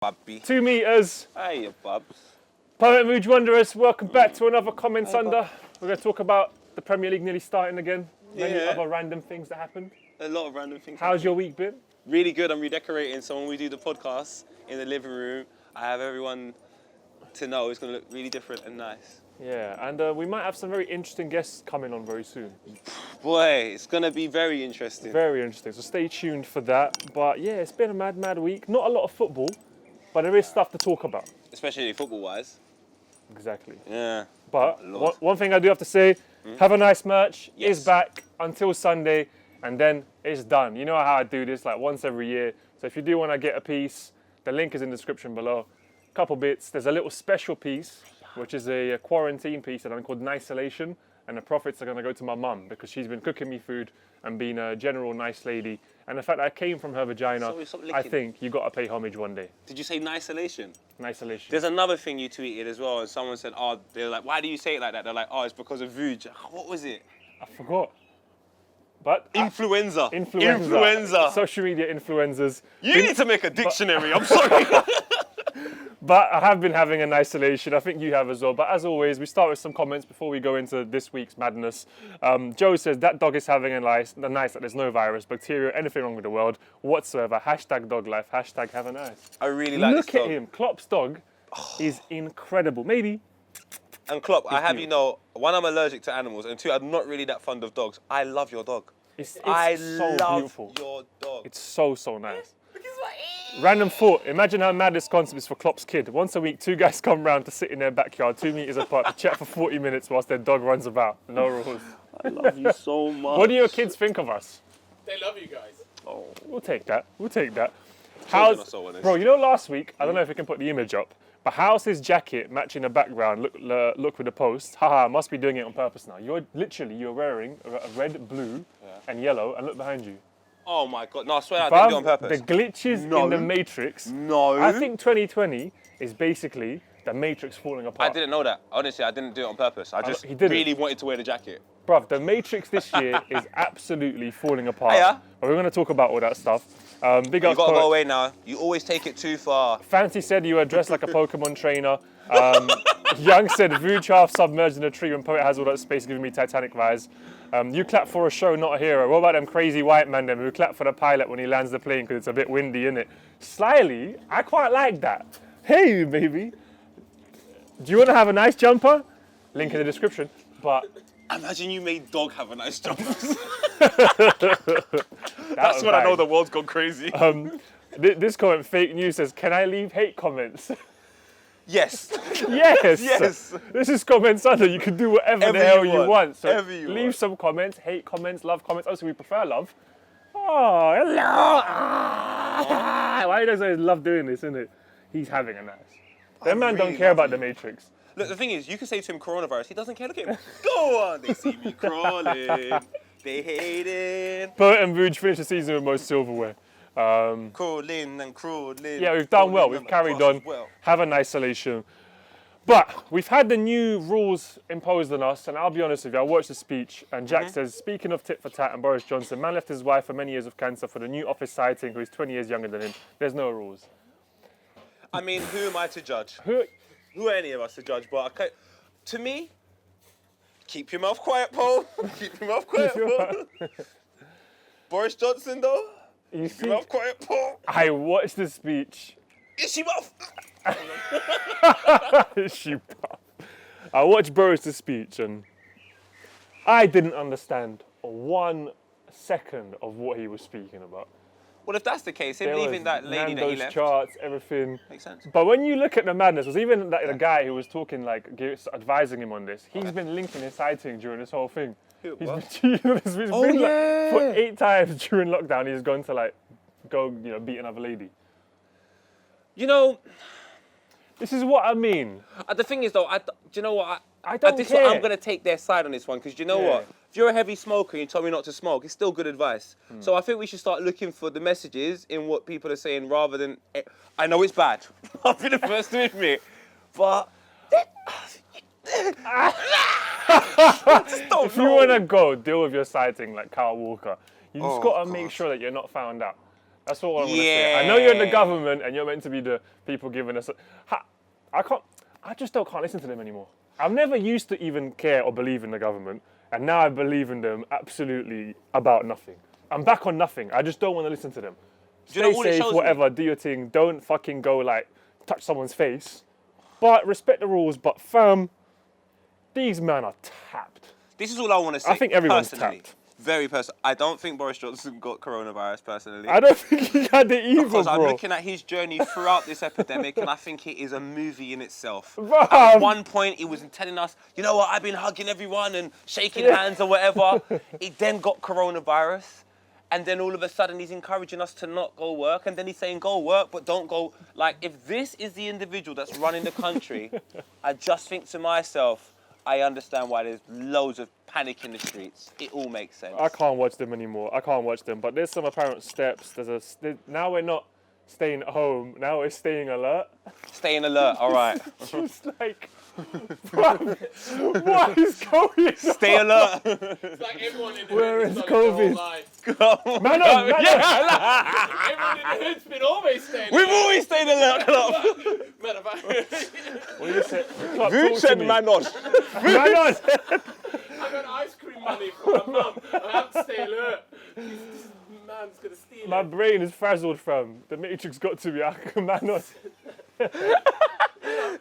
Bubby. 2 meters. Hey, you bubs. Poet Mooj Wanderers, welcome back to another Comments Under. We're going to talk about the Premier League nearly starting again. Many other random things that happened. A lot of random things. How's your week been? Really good. I'm redecorating, so when we do the podcast in the living room, I have everyone to know it's going to look really different and nice. Yeah, and we might have some very interesting guests coming on very soon. Boy, it's going to be very interesting. Very interesting, so stay tuned for that. But yeah, it's been a mad week. Not a lot of football, but there is stuff to talk about. Especially football-wise. Exactly. Yeah. But one thing I do have to say, Have a Nice merch Yes. is back until Sunday, and then it's done. You know how I do this, like once every year. So if you do want to get a piece, the link is in the description below. Couple bits. There's a little special piece, which is a quarantine piece that I'm called Nisolation, and the profits are going to go to my mum because she's been cooking me food and being a general nice lady. And the fact that I came from her vagina, Sorry, stop licking. I think you got to pay homage one day. Did you say nisolation? Nisolation. There's another thing you tweeted as well, and someone said, oh, they're like, why do you say it like that? They're like, oh, it's because of Vuj. What was it? I forgot. But Influenza. Influenza. Social media influencers. You need to make a dictionary, I'm sorry. But I have been having an isolation. I think you have as well. But as always, we start with some comments before we go into this week's madness. Joe says, that dog is having a nice that there's no virus, bacteria, anything wrong with the world whatsoever. Hashtag dog life. Hashtag have a nice. I really like this Look dog. at him. Klopp's dog is incredible. Maybe. And Klopp, I have you know, one, I'm allergic to animals, and two, I'm not really that fond of dogs. I love your dog. It's I so love beautiful. your dog. It's so nice. Random thought, imagine how mad this concept is for Klopp's kid. Once a week, 2 guys come round to sit in their backyard, 2 meters apart, to chat for 40 minutes whilst their dog runs about. No rules. I love you so much. What do your kids think of us? They love you guys. Oh. We'll take that. Children How's, are so honest. bro, you know last week, I don't know if we can put the image up, but how's his jacket matching the background? Look with the post. Haha, must be doing it on purpose now. You're wearing a red, blue, and yellow, and look behind you. Oh my God, no, I swear I didn't do it on Bruv, purpose. the glitches in the Matrix. No. I think 2020 is basically the Matrix falling apart. I didn't know that. Honestly, I didn't do it on purpose. I just he didn't. really wanted to wear the jacket. Bruv, the Matrix this year is absolutely falling apart. Hiya. But we're going to talk about all that stuff. Big You up gotta go away now. You always take it too far. Fancy said you were dressed like a Pokemon trainer. Young said Vuj half submerged in a tree when Poet has all that space giving me Titanic vibes. You clap for a show, not a hero. What about them crazy white man them who clap for the pilot when he lands the plane because it's a bit windy, innit? Slyly, I quite like that. Hey, baby. Do you want to have a nice jumper? Link in the description. But Imagine you made dog have a nice job. that That's was when I know bang. the world's gone crazy. This comment, fake news, says, can I leave hate comments? Yes. Yes. Yes. This is Comments Under. You can do whatever Ever the hell you you want. want. So Ever you leave want. some comments, hate comments, love comments. Also, we prefer love. Oh, hello. Why does he love doing this, innit? He's having a nice. That man really don't care love about you. the Matrix. Look, the thing is, you can say to him coronavirus, he doesn't care. Look at him. Go on. They see me crawling. They hate it. Poet and Vuj finished the season with most silverware. Crawling and crawling. Yeah, we've done well. crawling We've and carried across on. well. Have an isolation. But we've had the new rules imposed on us, and I'll be honest with you, I watched the speech, and Jack says, speaking of tit for tat and Boris Johnson, man left his wife for many years of cancer for the new office sighting who is 20 years younger than him. There's no rules. I mean, who am I to judge? Who? Who are any of us to judge? But to me, keep your mouth quiet, Paul. Keep your mouth quiet, Paul. Boris Johnson, though. You Keep see, your mouth quiet, Paul. I watched the speech. Itchy mouth. I watched Boris' speech, and I didn't understand 1 second of what he was speaking about. Well, if that's the case, him There leaving was that lady that he Nando's left charts, everything. makes sense. But when you look at the madness, was even the guy who was talking, like, advising him on this, he's been linking his sighting during this whole thing. Who, He's what? been, it's been Oh, like, yeah. for 8 times during lockdown, he's gone to, like, beat another lady. You know, This is what I mean. the thing is, though, do you know what? I don't this care. One, I'm going to take their side on this one, because you know Yeah. what? If you're a heavy smoker and you tell me not to smoke, it's still good advice. So I think we should start looking for the messages in what people are saying rather than... I know it's bad. I'll be the first to admit. But... If you want to go deal with your sighting like Kyle Walker, you just got to make sure that you're not found out. That's all I want to say. I know you're in the government and you're meant to be the people giving us. I just can't listen to them anymore. I've never used to even care or believe in the government, and now I believe in them absolutely about nothing. I'm back on nothing. I just don't want to listen to them. Stay safe, whatever, do your thing. Don't fucking go like touch someone's face. But respect the rules. But fam, these men are tapped. This is all I want to say. I think everyone's tapped. Very personal. I don't think Boris Johnson got coronavirus personally. I don't think he had it either, because I'm bro. looking at his journey throughout this epidemic, and I think it is a movie in itself. Bruh. At one point, he was telling us, you know what, I've been hugging everyone and shaking hands or whatever. He then got coronavirus, and then all of a sudden he's encouraging us to not go work, and then he's saying go work, but don't go. Like, if this is the individual that's running the country, I just think to myself, I understand why there's loads of panic in the streets. It all makes sense. I can't watch them anymore. I can't watch them. But there's some apparent steps. Now we're not staying at home. Now we're staying alert. Staying alert, all right. Just like, what is going on? Stay alert. It's like everyone in the Where hood is has done it their COVID? whole life. Man, Everyone in the hood's been always staying We've alert. always stayed alert, club. Matter of fact, What do you say? Who said manos? Manos. I got ice cream money from my mum. I have to stay alert. This man's gonna steal My it. brain is frazzled, fam. The Matrix got to me. Manos.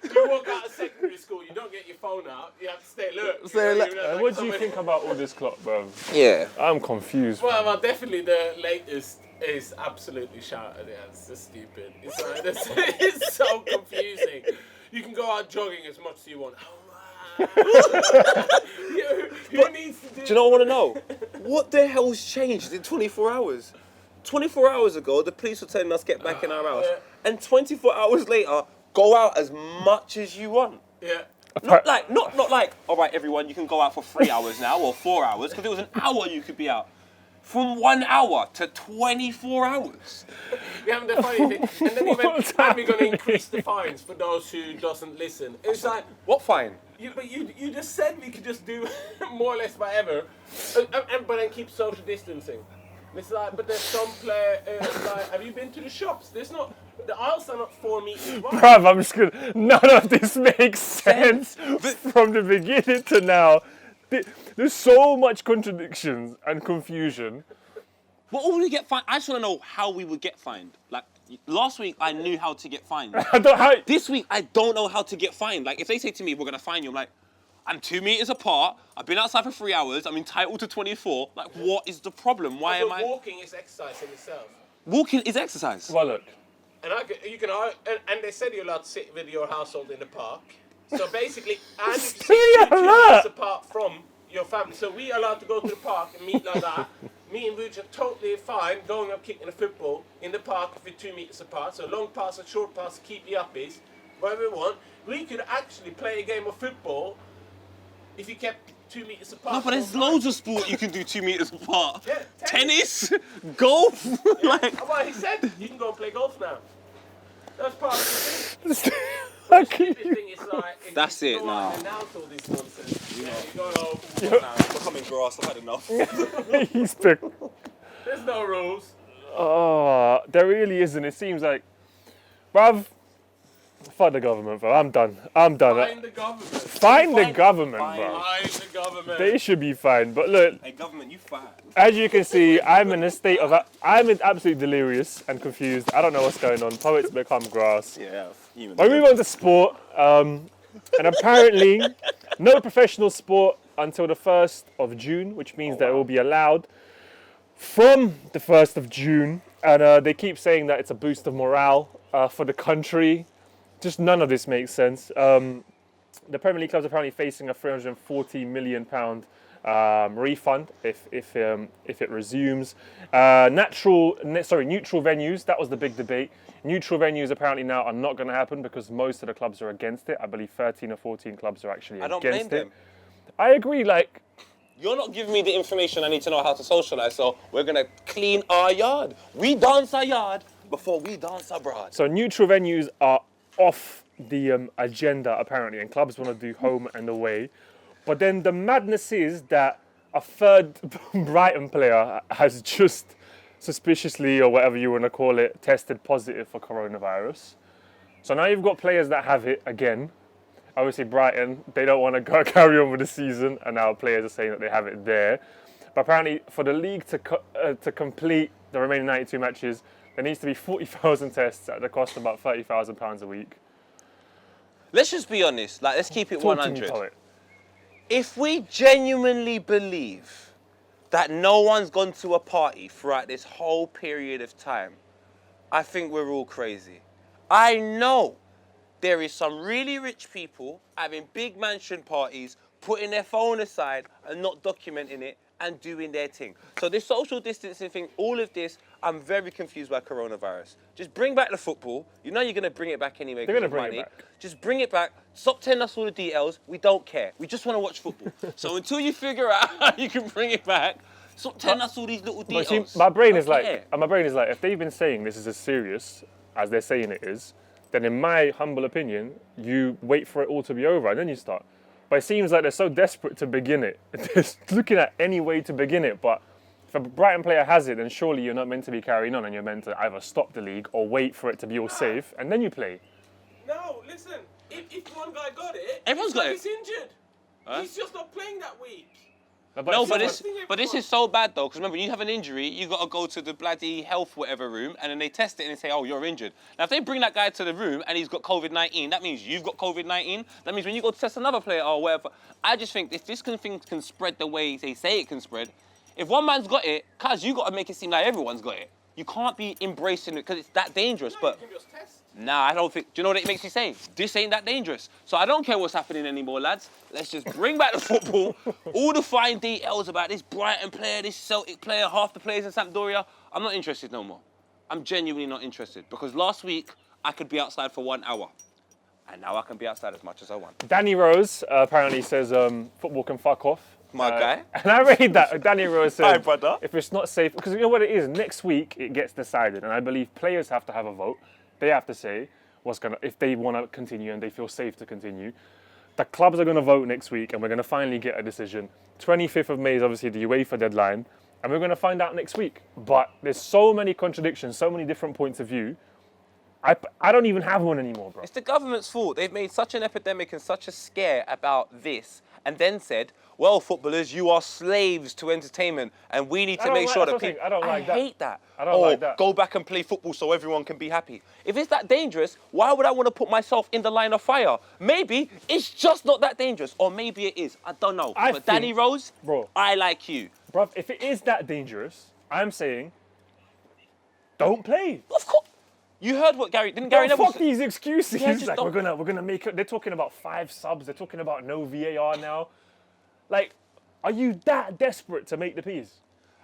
You walk out of secondary school, you don't get your phone out. You have to stay alert. Stay alert. What do you think about all this clock, bro? Yeah. I'm confused. Well, definitely the latest is absolutely shouted. Yeah, it's just stupid. It's like it's so confusing. You can go out jogging as much as you want. Who needs to do? Do you know what I want to know? What the hell's changed in 24 hours? 24 hours ago, the police were telling us get back in our house. And 24 hours later, go out as much as you want. Yeah. Not like, all right, everyone, you can go out for 3 hours now or 4 hours, because it was an hour you could be out. From 1 hour to 24 hours. Yeah, the funny thing. And then he went, and we're going to increase the fines for those who doesn't listen. It's like, What fine? but you just said we could just do more or less whatever, but then keep social distancing. It's like, but there's some like, have you been to the shops? There's not, the aisles are not 4 meters wide. Bruv, I'm just gonna. None of this makes sense from the beginning to now. There's so much contradictions and confusion. What will we get fined? I just want to know how we would get fined. Like, last week, I knew how to get fined. This week, I don't know how to get fined. Like, if they say to me, we're going to fine you, I'm like, I'm 2 meters apart, I've been outside for 3 hours, I'm entitled to 24. Like, what is the problem? Why am I... Walking is exercise in itself. Walking is exercise. Well, look. And and they said you're allowed to sit with your household in the park. So basically, and you can sit 2 meters apart from your family. So we are allowed to go to the park and meet like that. Me and Vuj are totally fine going up kicking a football in the park if we're 2 meters apart. So long pass and short pass, keep the uppies, whatever we want. We could actually play a game of football if you kept 2 meters apart. No, but there's loads of sport you can do 2 meters apart. Yeah, tennis, golf. Well, he said you can go and play golf now. That's part of the thing. How The can stupid you? thing is like, That's it go now. out and announce all this nonsense. Yeah, you go home. I'm becoming grass, I've had enough. He's big. There's no rules. Oh, there really isn't. It seems like, bruv, fuck the government, bro. I'm done. Find the government. Find the government, bro. Find the government. They should be fine. But look, Hey, government, you fine. as you can see, I'm in a state of, I'm absolutely delirious and confused. I don't know what's going on. Poets become grass. Yeah, human. But we move on to sport, and apparently no professional sport until the 1st of June, which means that it will be allowed from the 1st of June. And they keep saying that it's a boost of morale for the country. Just none of this makes sense. The Premier League clubs are apparently facing a £340 million refund if it resumes. Neutral venues, that was the big debate. Neutral venues apparently now are not going to happen because most of the clubs are against it. I believe 13 or 14 clubs are actually I don't blame against it. them. I agree, like, You're not giving me the information I need to know how to socialise, so we're going to clean our yard. We dance our yard before we dance abroad. so neutral venues are off the agenda apparently, and clubs want to do home and away. But then the madness is that a third Brighton player has just suspiciously, or whatever you want to call it, tested positive for coronavirus. So now you've got players that have it again. Obviously, Brighton, they don't want to carry on with the season, and now players are saying that they have it there. But apparently, for the league to complete the remaining 92 matches, there needs to be 40,000 tests at the cost of about £30,000 a week. Let's just be honest. Like, let's keep it Talk to me, 100. poet. If we genuinely believe that no one's gone to a party throughout this whole period of time, I think we're all crazy. I know there is some really rich people having big mansion parties, putting their phone aside and not documenting it and doing their thing. So this social distancing thing, all of this, I'm very confused by coronavirus. Just bring back the football. You know you're going to bring it back anyway. They're going to bring it back. Just bring it back. Stop telling us all the details. We don't care. We just want to watch football. So until you figure out how you can bring it back, stop telling us all these little details. But see, my brain is like, if they've been saying this is as serious as they're saying it is, then in my humble opinion, you wait for it all to be over and then you start. But it seems like they're so desperate to begin it. They're looking at any way to begin it. But if a Brighton player has it, then surely you're not meant to be carrying on and you're meant to either stop the league or wait for it to be all safe and then you play. No, listen. If one guy got it, everyone's got it. He's injured. Huh? He's just not playing that week. But this is so bad though, because remember, you have an injury, you got to go to the bloody health whatever room, and then they test it and they say, oh, you're injured. Now, if they bring that guy to the room and he's got COVID-19, that means you've got COVID-19. That means when you go to test another player or whatever, I just think if this thing can spread the way they say it can spread, if one man's got it, cuz you got to make it seem like everyone's got it. You can't be embracing it because it's that dangerous. No, but you can just test. Nah, I don't think. Do you know what it makes me say? This ain't that dangerous. So I don't care what's happening anymore, lads. Let's just bring back the football. All the fine details about this Brighton player, this Celtic player, half the players in Sampdoria. I'm not interested no more. I'm genuinely not interested because last week I could be outside for 1 hour, and now I can be outside as much as I want. Danny Rose apparently says football can fuck off. My guy. And I read that. Danny Rose said, hi, brother. If it's not safe, because you know what it is, next week it gets decided, and I believe players have to have a vote. They have to say if they want to continue and they feel safe to continue. The clubs are going to vote next week, and we're going to finally get a decision. 25th of May is obviously the UEFA deadline, and we're going to find out next week. But there's so many contradictions, so many different points of view. I don't even have one anymore, bro. It's the government's fault. They've made such an epidemic and such a scare about this, and then said, well, footballers, you are slaves to entertainment, and we need to make sure that people... I hate that. I don't like that. Go back and play football so everyone can be happy. If it's that dangerous, why would I want to put myself in the line of fire? Maybe it's just not that dangerous, or maybe it is. I don't know. But Danny Rose, bro, I like you. Bro, if it is that dangerous, I'm saying, don't play. Of course. You heard what Gary... Didn't Gary Neville... Fuck these excuses. Yeah, like, we're gonna make it... They're talking about 5 subs. They're talking about no VAR now. Like, are you that desperate to make the peas?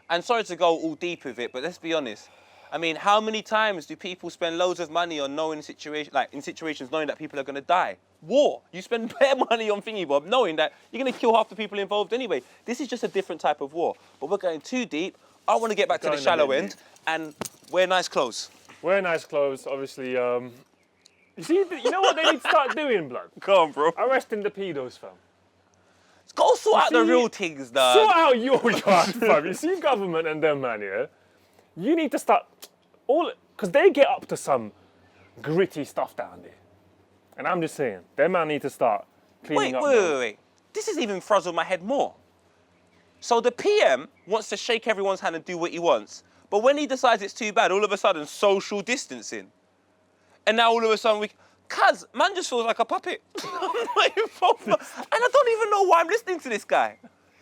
And sorry to go all deep with it, but let's be honest. I mean, how many times do people spend loads of money on knowing in situations knowing that people are going to die? War. You spend bare money on thingy bob knowing that you're going to kill half the people involved anyway. This is just a different type of war. But we're going too deep. I want to get back to the shallow end and wear nice clothes. Wear nice clothes, obviously. You see, you know what they need to start doing, blood? Come on, bro. Arresting the pedos, fam. Go sort out the real things, dog. Sort out your yard, fam. You see government and them, man, yeah? You need to start because they get up to some gritty stuff down there. And I'm just saying, them man need to start cleaning up. Wait. This has even frazzled my head more. So the PM wants to shake everyone's hand and do what he wants. But when he decides it's too bad, all of a sudden, social distancing. And now all of a sudden, cuz, man just feels like a puppet. And I don't even know why I'm listening to this guy.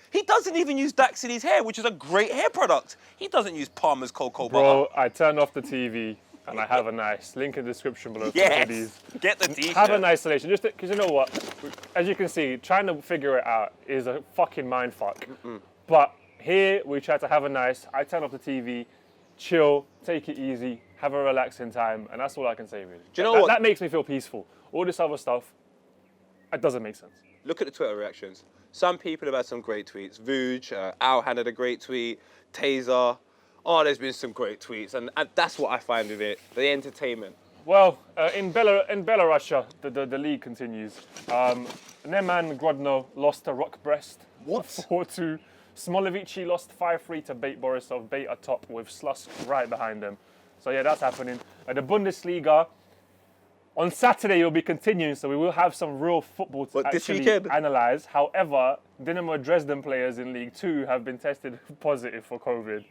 He doesn't even use Dax in his hair, which is a great hair product. He doesn't use Palmer's cocoa butter. Bro, I turn off the TV and I have a nice link in the description below. Yes, get the t-shirt. Have a nice selection, just because you know what? As you can see, trying to figure it out is a fucking mindfuck. But here, we try to have a nice, I turn off the TV, chill, take it easy, have a relaxing time, and that's all I can say, really. Do you know what? That makes me feel peaceful. All this other stuff, it doesn't make sense. Look at the Twitter reactions. Some people have had some great tweets. Vuj, Al had a great tweet. Taser. Oh, there's been some great tweets. And that's what I find with it, the entertainment. Well, in Belorussia, the league continues. Neman Grodno lost to Rock Brest. What? 4-2. Smolovici lost 5-3 to Bate Borisov. Bate are top with Slusk right behind them. So yeah, that's happening. The Bundesliga, on Saturday will be continuing, so we will have some real football to actually analyse. However, Dynamo Dresden players in League 2 have been tested positive for COVID.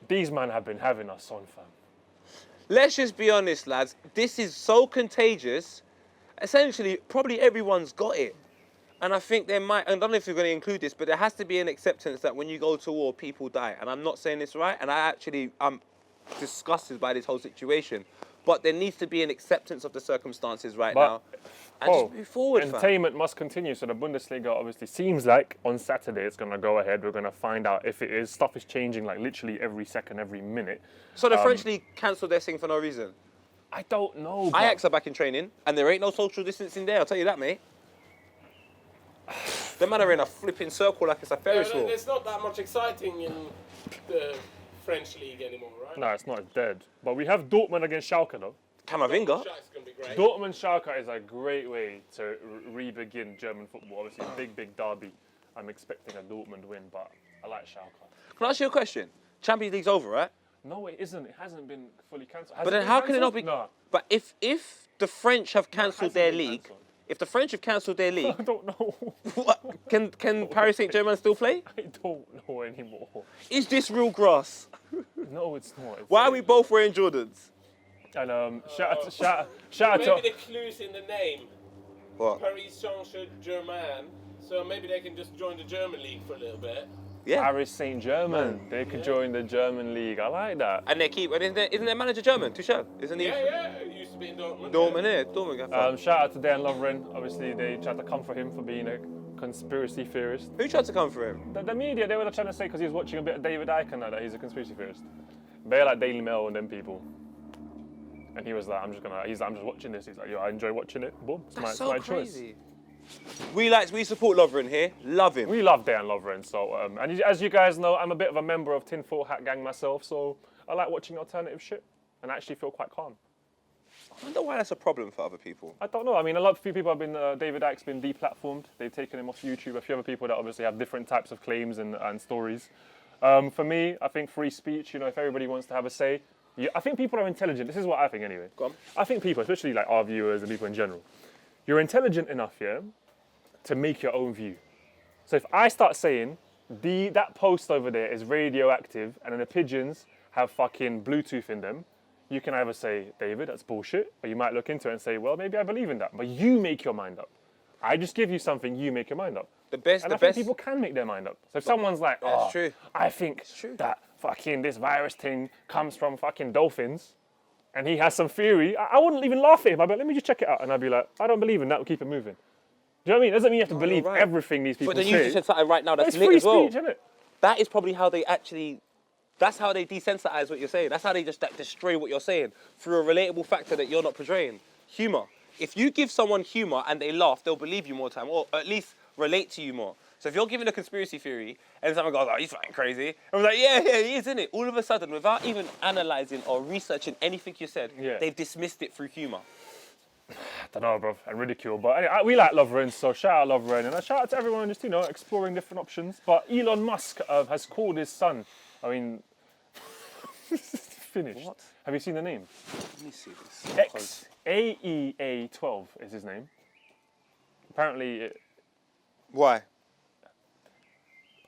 These men have been having us on, fam. Let's just be honest, lads. This is so contagious. Essentially, probably everyone's got it. And I think there might, I don't know if you're going to include this, but there has to be an acceptance that when you go to war, people die. And I'm not saying this right, and I'm disgusted by this whole situation. But there needs to be an acceptance of the circumstances now. And just move forward, entertainment must continue. So the Bundesliga obviously seems like on Saturday it's going to go ahead. We're going to find out if it is. Stuff is changing like literally every second, every minute. So the French league cancelled their thing for no reason? I don't know. Ajax are back in training, and there ain't no social distancing there, I'll tell you that, mate. The man are in a flipping circle like it's a Ferris wheel. There's not that much exciting in the French league anymore, right? No, it's not. It's dead. But we have Dortmund against Schalke, though. Camavinga. Dortmund Schalke is a great way to re-begin German football. Obviously, a big derby. I'm expecting a Dortmund win, but I like Schalke. Can I ask you a question? Champions League's over, right? No, it isn't. It hasn't been fully cancelled. But then how can it not be? No. But if the French have cancelled their league, if the French have cancelled their league, I don't know. what, can Paris Saint-Germain still play? I don't know anymore. Is this real grass? No, it's not. Why are we both wearing Jordans? And shout out maybe the clue's in the name. What? Paris Saint-Germain. So maybe they can just join the German league for a little bit. Yeah. Paris Saint-Germain. They could join the German league. I like that. And they keep. Isn't their manager German? Tuchel, isn't he? Yeah. He used to be in Dortmund. Dortmund. Shout out to Dan Lovren. Obviously, they tried to come for him for being a conspiracy theorist. Who tried to come for him? The media, they were trying to say because he was watching a bit of David Icke and that he's a conspiracy theorist. They're like Daily Mail and them people. And he was like, I'm just watching this. He's like, yo, I enjoy watching it. Boom, it's my crazy. choice. We support Lovren here. Love him. We love Dan Lovren. So, and as you guys know, I'm a bit of a member of Tinfoil Hat Gang myself. So I like watching alternative shit and I actually feel quite calm. I wonder why that's a problem for other people. I don't know. I mean, a few people have been, David Icke's been deplatformed. They've taken him off YouTube. A few other people that obviously have different types of claims and stories. For me, I think free speech, if everybody wants to have a say, I think people are intelligent. This is what I think anyway. Go on. I think people, especially like our viewers and people in general, you're intelligent enough, to make your own view. So if I start saying that post over there is radioactive and then the pigeons have fucking Bluetooth in them, you can either say, David, that's bullshit, or you might look into it and say, well, maybe I believe in that. But you make your mind up. I just give you something, you make your mind up. I think people can make their mind up. So if someone's like, true. I think that fucking this virus thing comes from fucking dolphins, and he has some theory, I wouldn't even laugh at him. I'd be like, let me just check it out. And I'd be like, I don't believe in that, we'll keep it moving. Do you know what I mean? It doesn't mean you have to believe everything these people say. But then you just said something right now that's lit free as well. Speech, isn't it? That is probably how they actually, that's how they desensitize what you're saying. That's how they just destroy what you're saying through a relatable factor that you're not portraying. Humour. If you give someone humour and they laugh, they'll believe you more time, or at least relate to you more. So if you're giving a conspiracy theory and someone goes, oh, he's fucking crazy, and we're like, yeah, he is, isn't it? All of a sudden, without even analysing or researching anything you said, they've dismissed it through humour. I don't know, bro, and ridicule. But anyway, we like Lovren, so shout out Lovren. And a shout out to everyone just, exploring different options. But Elon Musk has called his son, finished. What? Have you seen the name? Let me see this. AEA12 is his name. Apparently, Why?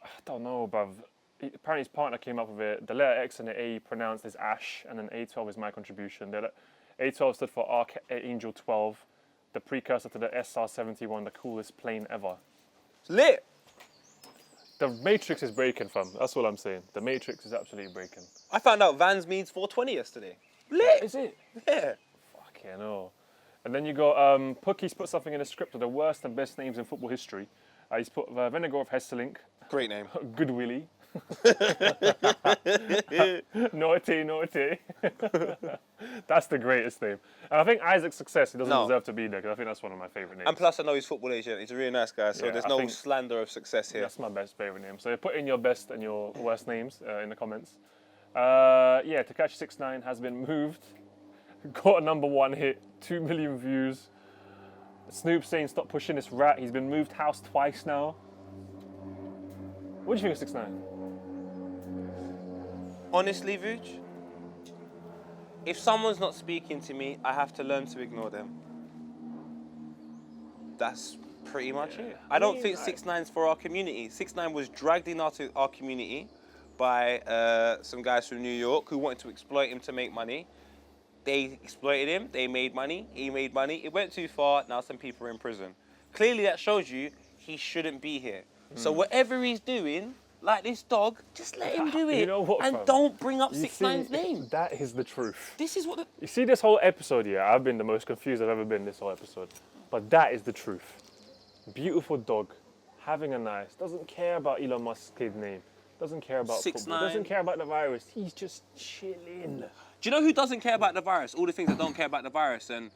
I don't know, bruv. Apparently his partner came up with it. The letter X and the A pronounced as Ash, and then A12 is my contribution. A12 stood for Archangel 12, the precursor to the SR-71, the coolest plane ever. It's lit. The Matrix is breaking, fam. That's all I'm saying. The Matrix is absolutely breaking. I found out Vans means 420 yesterday. Lit. Is it? Yeah. Fucking hell. And then you got, Pucky's put something in the script of the worst and best names in football history. He's put Venegor of Hesselink. Great name. Good Willie. Naughty. That's the greatest name. And I think Isaac's success, he doesn't deserve to be there, because I think that's one of my favourite names. And plus I know he's football agent. He's a really nice guy, so there's no slander of success here. That's my favourite name. So put in your best and your worst names in the comments. Tekashi 6ix9ine has been moved. Got a #1 hit, 2 million views. Snoop saying stop pushing this rat. He's been moved house twice now. What do you think of 6ix9ine? Honestly, Vooch, if someone's not speaking to me, I have to learn to ignore them. That's pretty much it. I don't think 6ix9ine's for our community. 6ix9ine was dragged into our community by some guys from New York who wanted to exploit him to make money. They exploited him, they made money, he made money. It went too far, now some people are in prison. Clearly that shows you he shouldn't be here. So whatever he's doing, like this dog, just let him do it. You know what, and fam? don't bring up You 6ix9ine's see, name. That is the truth. This is what the... You see this whole episode here, I've been the most confused I've ever been this whole episode. But that is the truth. Beautiful dog, having a nice, doesn't care about Elon Musk's kid name, doesn't care about 6ix9ine. football, doesn't care about the virus. He's just chilling. Do you know who doesn't care about the virus? All the things that don't care about the virus and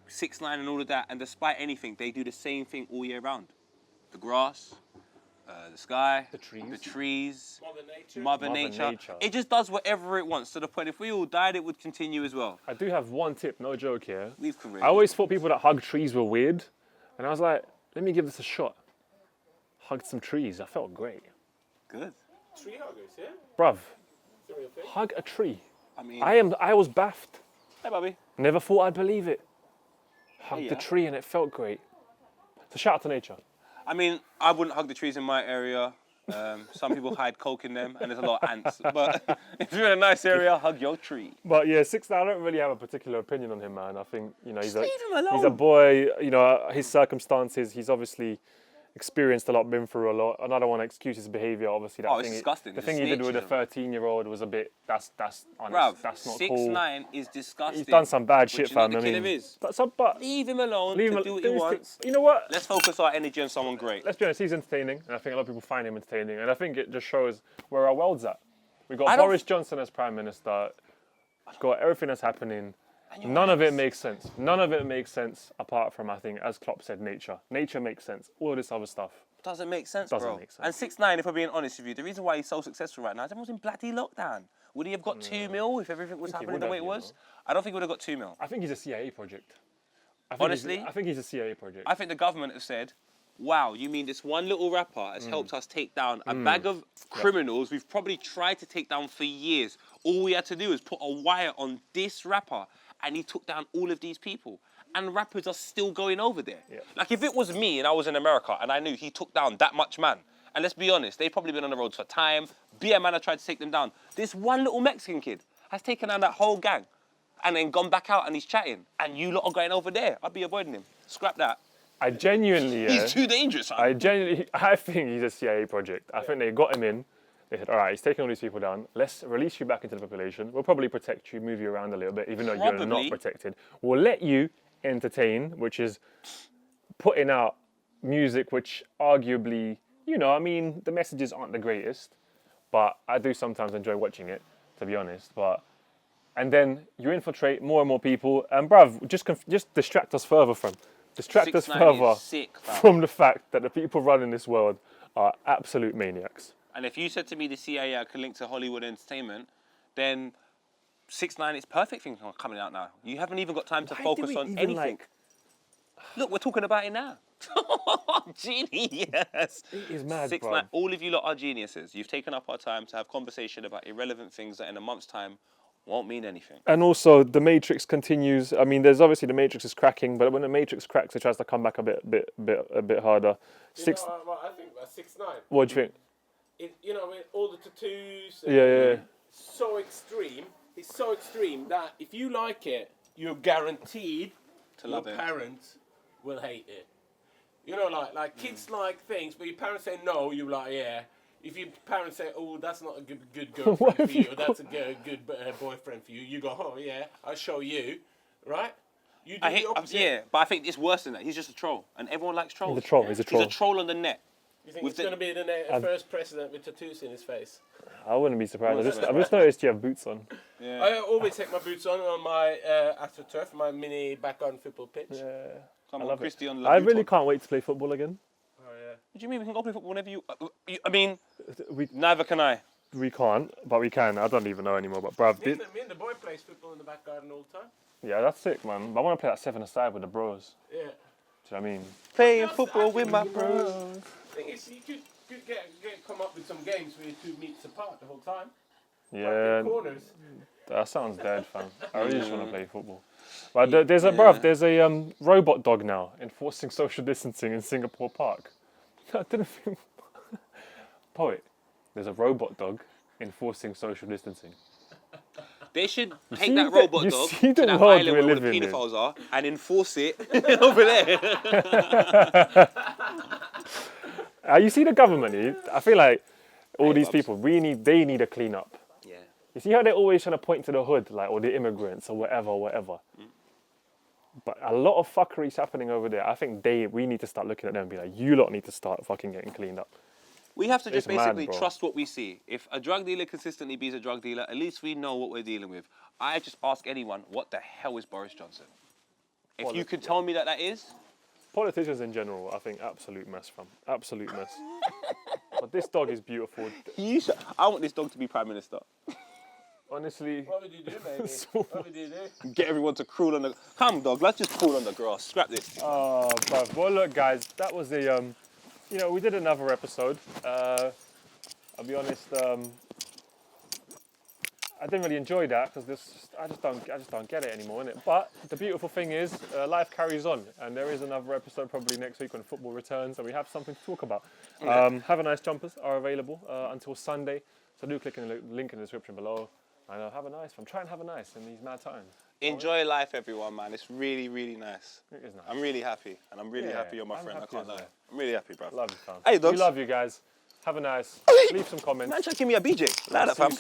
6ix9ine and all of that, and despite anything, they do the same thing all year round. The grass, the sky, the trees, Mother Nature. It just does whatever it wants to the point if we all died, it would continue as well. I do have one tip, no joke here. We've career. I always thought people that hug trees were weird, and I was like, let me give this a shot. Hugged some trees, I felt great. Tree Good. huggers, yeah? Bruv, Is that real thing? hug a tree. I mean, I was baffed. hey, Bobby. Never thought I'd believe it. Hugged Yeah. the tree and it felt great. So shout out to nature. I mean, I wouldn't hug the trees in my area. Some people hide coke in them, and there's a lot of ants. But if you're in a nice area, hug your tree. But yeah, 6ix9ine, I don't really have a particular opinion on him, man. I think, you know, Just leave him alone. he's a boy, you know, his circumstances, he's obviously experienced a lot, been through a lot, and I don't want to excuse his behaviour, obviously. That Oh, it's thing, disgusting. The He's thing a he did with a snitch, 13-year-old was a bit, that's honest. Bruv, That's not 6ix9ine cool. is disgusting. He's done some bad But shit, you know fam. what the I killer mean, is? but Leave him alone leave to him do what do he his thing. wants. You know what? Let's focus our energy on someone great. Let's be honest, he's entertaining, and I think a lot of people find him entertaining, and I think it just shows where our world's at. We've got I don't- Boris Johnson as Prime Minister, got everything that's happening. None of it makes sense. None of it makes sense apart from, I think, as Klopp said, nature. Nature makes sense. All of this other stuff. Doesn't make sense, Doesn't bro. make sense. And 6ix9ine, if we're being honest with you, the reason why he's so successful right now is everyone's in bloody lockdown. Would he have got 2 mil if everything was I think he happening would the way have, it you was? know. I don't think he would have got 2 mil. I think he's a CIA project. Honestly? I think he's a CIA project. I think the government have said, wow, you mean this one little rapper has helped us take down a bag of criminals we've probably tried to take down for years. All we had to do is put a wire on this rapper and he took down all of these people. And rappers are still going over there. Yeah. Like if it was me and I was in America and I knew he took down that much man, and let's be honest, they've probably been on the roads for time, BM man have tried to take them down. This one little Mexican kid has taken down that whole gang and then gone back out and he's chatting. And you lot are going over there. I'd be avoiding him. Scrap that. I genuinely, He's too dangerous, man. I think he's a CIA project. I think they got him in. They said, all right, he's taking all these people down. Let's release you back into the population. We'll probably protect you, move you around a little bit, even though you're not Probably. protected. We'll let you entertain, which is putting out music which arguably, you know, I mean, the messages aren't the greatest, but I do sometimes enjoy watching it, to be honest. And then you infiltrate more and more people, and bruv, just distract us further from 6ix9ine is sick, fam. from the fact that the people running this world are absolute maniacs. And if you said to me the CIA could link to Hollywood entertainment, then 6ix9ine is perfect thing coming out now. You haven't even got time to focus on anything. Look, we're talking about it now. Genius. It is mad, 6ix9ine, bruv. all of you lot are geniuses. You've taken up our time to have conversation about irrelevant things that in a month's time won't mean anything. And also, the Matrix continues. I mean, there's obviously the Matrix is cracking, but when the Matrix cracks, it tries to come back a bit harder. You know what I think about 6ix9ine? What do you think? You know, with all the tattoos. Yeah. So extreme. It's so extreme that if you like it, you're guaranteed To love your it. parents will hate it. You know, like kids like things, but your parents say no, you're like, yeah. If your parents say, oh, that's not a good girlfriend for you, or that's a good boyfriend for you, you go, oh, yeah, I'll show you, right? You do the opposite. Yeah, but I think it's worse than that. He's just a troll, and everyone likes trolls. He's a troll. He's a troll. He's a troll on the net. You think With it's going to be the first president with tattoos in his face? I wouldn't be surprised. I've just noticed you have boots on. Yeah. I always take my boots on my AstroTurf, my mini back-garden football pitch. Yeah. Come I on, love it. Christian. I really can't wait to play football again. Oh, yeah. What do you mean we can go play football whenever you... I mean, We neither can I. can't, but we can. I don't even know anymore. But bruv, Me and the boy plays football in the back garden all the time. yeah, that's sick, man. But I want to play that 7-a-side with the bros. Yeah. Do you know what I mean? Playing football with my bros. Thing is, you could come up with some games where you two meets apart the whole time. Yeah, Corners. that sounds dead, fam. I really just want to play football. But there's a robot dog now enforcing social distancing in Singapore Park. I didn't think. Poet, there's a robot dog enforcing social distancing. They should take that robot dog to that island where all the paedophiles are and enforce it over there. You see the government, I feel like all these people, they need a clean up. Yeah. You see how they're always trying to point to the hood, like, or the immigrants or whatever. But a lot of fuckery is happening over there. I think we need to start looking at them and be like, you lot need to start fucking getting cleaned up. We have to just basically mad, trust what we see. If a drug dealer consistently be a drug dealer, at least we know what we're dealing with. I just ask anyone, what the hell is Boris Johnson? If you could tell me that is. Politicians in general, I think, absolute mess, fam. Absolute mess. But this dog is beautiful. I want this dog to be Prime Minister. Honestly. What would you do, baby? What would you do? Get everyone to crawl on the... Come, dog, let's just crawl on the grass. Scrap this. Oh, bruv. Well, look, guys, that was the... we did another episode. I'll be honest, I didn't really enjoy that because I just don't get it anymore, innit? But the beautiful thing is, life carries on, and there is another episode probably next week when football returns, and we have something to talk about. Have a Nice jumpers are available until Sunday, so do click on the link in the description below, and have a nice one. Try and have a nice in these mad times. Enjoy life, everyone, man. It's really, really nice. It is nice. I'm really happy, and I'm really happy you're my friend. I can't lie. well. I'm really happy, bro. Love you, fam. Hey, dogs. We love you guys. Have a nice. Leave some comments. Man, try to give me a BJ. Like that, fam.